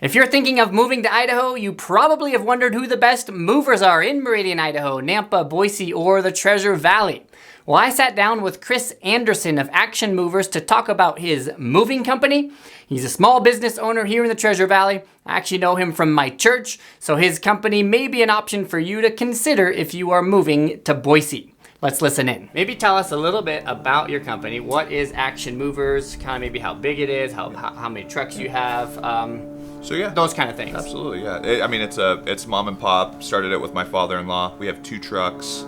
If you're thinking of moving to Idaho, you probably have wondered who the best movers are in Meridian, Idaho, Nampa, Boise, or the Treasure Valley. Well, I sat down with Chris Anderson of Action Movers to talk about his moving company. He's a small business owner here in the Treasure Valley. I actually know him from my church, so his company may be an option for you to consider if you are moving to Boise. Let's listen in. Maybe tell us a little bit about your company. What is Action Movers? Kind of maybe how big it is, how many trucks you have. So yeah, those kind of things. Absolutely, yeah. I mean, it's mom and pop. Started it with my father-in-law. We have 2 trucks.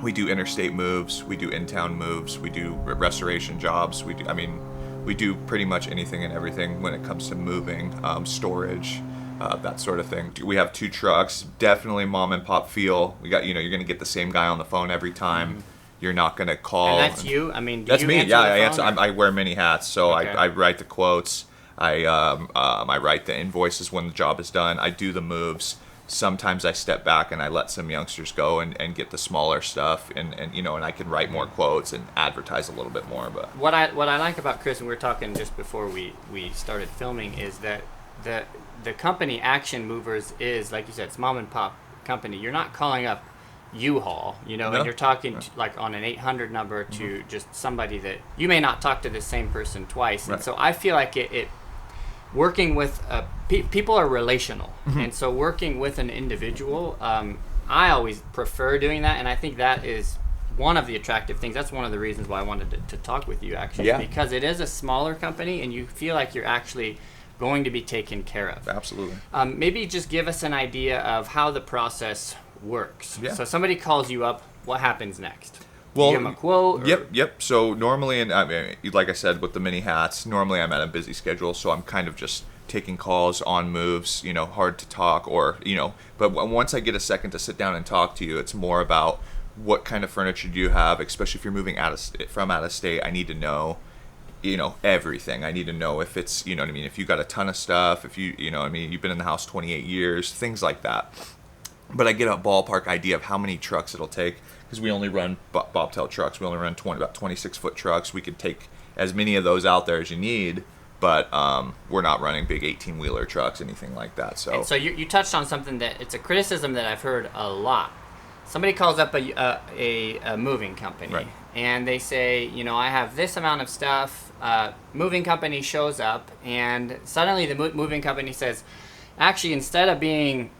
We do interstate moves. We do in-town moves. We do restoration jobs. We do pretty much anything and everything when it comes to moving, storage, that sort of thing. We have 2 trucks. Definitely mom and pop feel. We got, you're gonna get the same guy on the phone every time. Mm-hmm. You're not gonna call. And that's you. I mean, that's me. Yeah, I answer. I wear many hats, so okay. I write the quotes. I write the invoices when the job is done. I do the moves. Sometimes I step back and I let some youngsters go and get the smaller stuff, and I can write more quotes and advertise a little bit more. But what I like about Chris, and we were talking just before we started filming, is that the company Action Movers is, like you said, it's mom and pop company. You're not calling up U-Haul, no. And you're talking to, like on an 800 number to mm-hmm. just somebody that you may not talk to the same person twice. Right. And so I feel like it working with people are relational, mm-hmm. and so working with an individual, I always prefer doing that, and I think that is one of the attractive things. That's one of the reasons why I wanted to talk with you, actually, yeah. Because it is a smaller company, and you feel like you're actually going to be taken care of. Absolutely. Maybe just give us an idea of how the process works. Yeah. So somebody calls you up, what happens next? Well, you give them a quote? Or? Yep. So normally, like I said, with the mini hats, normally I'm at a busy schedule, so I'm kind of just taking calls on moves, hard to talk, or, but once I get a second to sit down and talk to you, it's more about what kind of furniture do you have, especially if you're moving from out of state. I need to know, everything. I need to know if it's, if you got a ton of stuff, if you, you've been in the house 28 years, things like that. But I get a ballpark idea of how many trucks it'll take, because we only run bobtail trucks. We only run about 26-foot trucks. We could take as many of those out there as you need, but we're not running big 18-wheeler trucks, anything like that. So you touched on something that it's a criticism that I've heard a lot. Somebody calls up a moving company, right. And they say, I have this amount of stuff. Moving company shows up, and suddenly the moving company says, actually, instead of being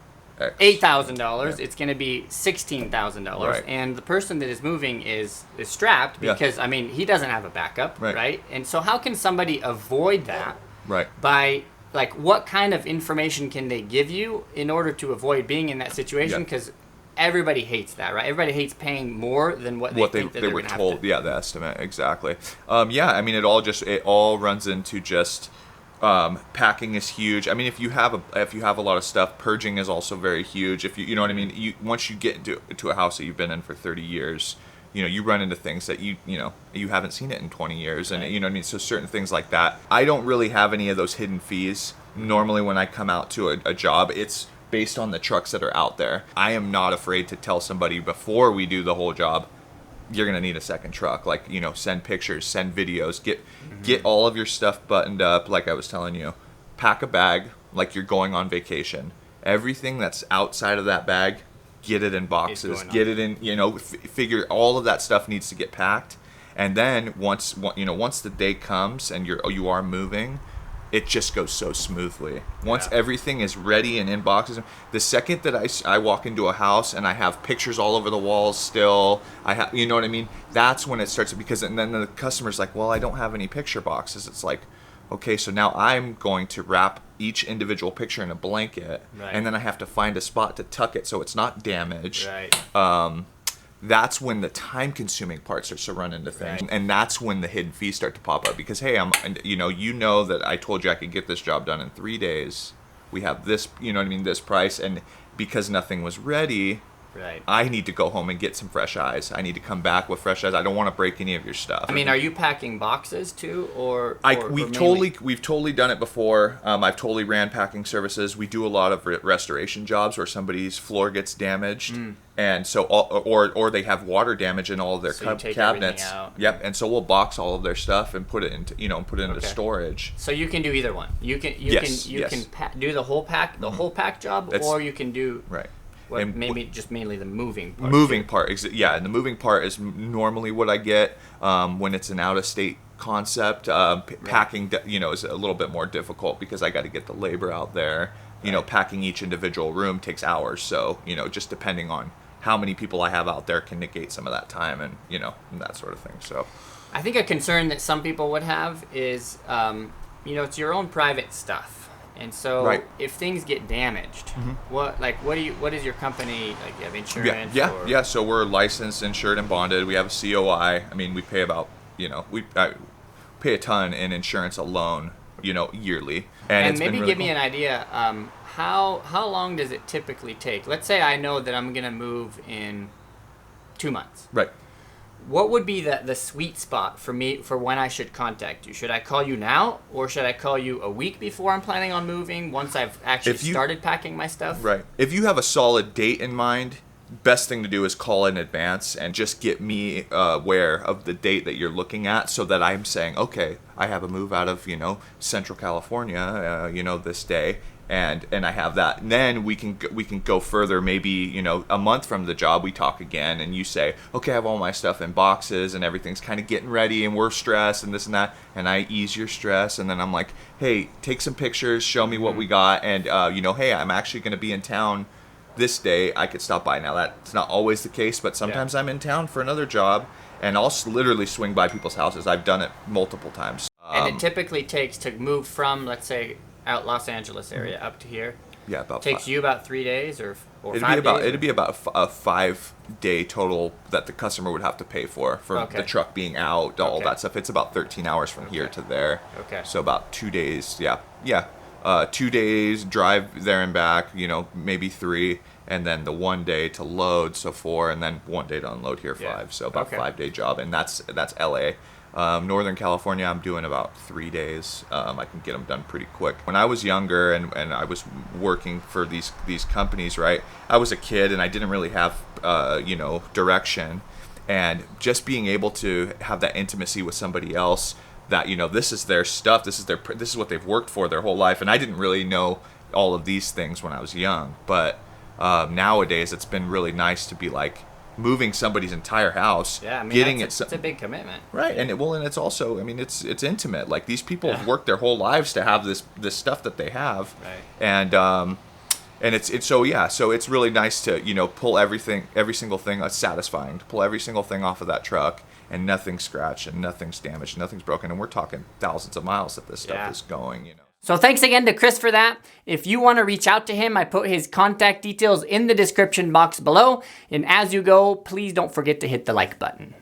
$8,000, yeah. It's going to be $16,000, right. And the person that is moving is strapped because, yeah. He doesn't have a backup, right? And so how can somebody avoid that? Right. By, what kind of information can they give you in order to avoid being in that situation? Because everybody hates that, right? Everybody hates paying more than what they think they were told. Yeah, the estimate, exactly. It all runs into just... packing is huge. If you have a lot of stuff, purging is also very huge. If you know what I mean, once you get into a house that you've been in for 30 years, you run into things that you haven't seen it in 20 years, and right. So certain things like that. I don't really have any of those hidden fees. Normally, when I come out to a job, it's based on the trucks that are out there. I am not afraid to tell somebody before we do the whole job, you're going to need a second truck. Send pictures, send videos, get all of your stuff buttoned up. Like I was telling you, pack a bag like you're going on vacation. Everything that's outside of that bag, get it in boxes, get it in, figure all of that stuff needs to get packed. And then once the day comes and you are moving, it just goes so smoothly. Once everything is ready and in boxes, the second that I walk into a house and I have pictures all over the walls still, that's when it starts, and then the customer's like, well, I don't have any picture boxes. It's like, okay, so now I'm going to wrap each individual picture in a blanket, right. And then I have to find a spot to tuck it so it's not damaged. Right. That's when the time-consuming part starts to run into things, right. And that's when the hidden fees start to pop up. Because hey, that I told you I could get this job done in 3 days. We have this, this price, and because nothing was ready, Right. I need to go home and get some fresh eyes. I need to come back with fresh eyes. I don't want to break any of your stuff. I mean, are you packing boxes too, or we've totally done it before. I've totally ran packing services. We do a lot of restoration jobs where somebody's floor gets damaged, and so or they have water damage in all of their cabinets. Out. Yep, and so we'll box all of their stuff and put it into into storage. So you can do either one. You can do the whole pack, whole pack job, or you can do and maybe just mainly the moving part. And the moving part is normally what I get when it's an out-of-state concept. Packing, is a little bit more difficult because I got to get the labor out there. Packing each individual room takes hours. So, just depending on how many people I have out there can negate some of that time and that sort of thing. So, I think a concern that some people would have is, it's your own private stuff. And so, if things get damaged, what is your company like? You have insurance? Yeah. So we're licensed, insured, and bonded. We have a COI. I mean, we pay about we pay a ton in insurance alone, yearly. And maybe give me an idea. How long does it typically take? Let's say I know that I'm gonna move in 2 months. Right. What would be the sweet spot for me for when I should contact you? Should I call you now, or should I call you a week before I'm planning on moving, once I've actually started packing my stuff? Right. If you have a solid date in mind, best thing to do is call in advance and just get me aware of the date that you're looking at, so that I'm saying, okay, I have a move out of Central California, this day. And I have that. And then we can go further. Maybe a month from the job, we talk again, and you say, okay, I have all my stuff in boxes, and everything's kind of getting ready, and we're stressed, and this and that. And I ease your stress, and then I'm like, hey, take some pictures, show me what we got, and hey, I'm actually going to be in town this day. I could stop by. Now that's not always the case, but sometimes I'm in town for another job, and I'll literally swing by people's houses. I've done it multiple times. And it typically takes to move from, let's say, out Los Angeles area up to here. Yeah, about takes you about 3 days or 5 days. It'd be about a 5-day total that the customer would have to pay for the truck being out, all that stuff. It's about 13 hours from here to there. Okay. So about 2 days. Yeah. 2 days drive there and back. Maybe 3, and then the 1 day to load, so 4, and then 1 day to unload here, 5. So about 5-day job, and that's LA. Northern California, I'm doing about 3 days. I can get them done pretty quick. When I was younger and I was working for these companies, right, I was a kid and I didn't really have, direction. And just being able to have that intimacy with somebody else, that, this is their stuff, this is what they've worked for their whole life. And I didn't really know all of these things when I was young. But nowadays, it's been really nice to be like, moving somebody's entire house, it's a big commitment, right? And it's also, it's intimate. Like, these people have worked their whole lives to have this stuff that they have, right? And so it's really nice to pull every single thing. That's satisfying to pull every single thing off of that truck, and nothing's scratched and nothing's damaged, nothing's broken, and we're talking thousands of miles that this stuff is going. So thanks again to Chris for that. If you want to reach out to him, I put his contact details in the description box below. And as you go, please don't forget to hit the like button.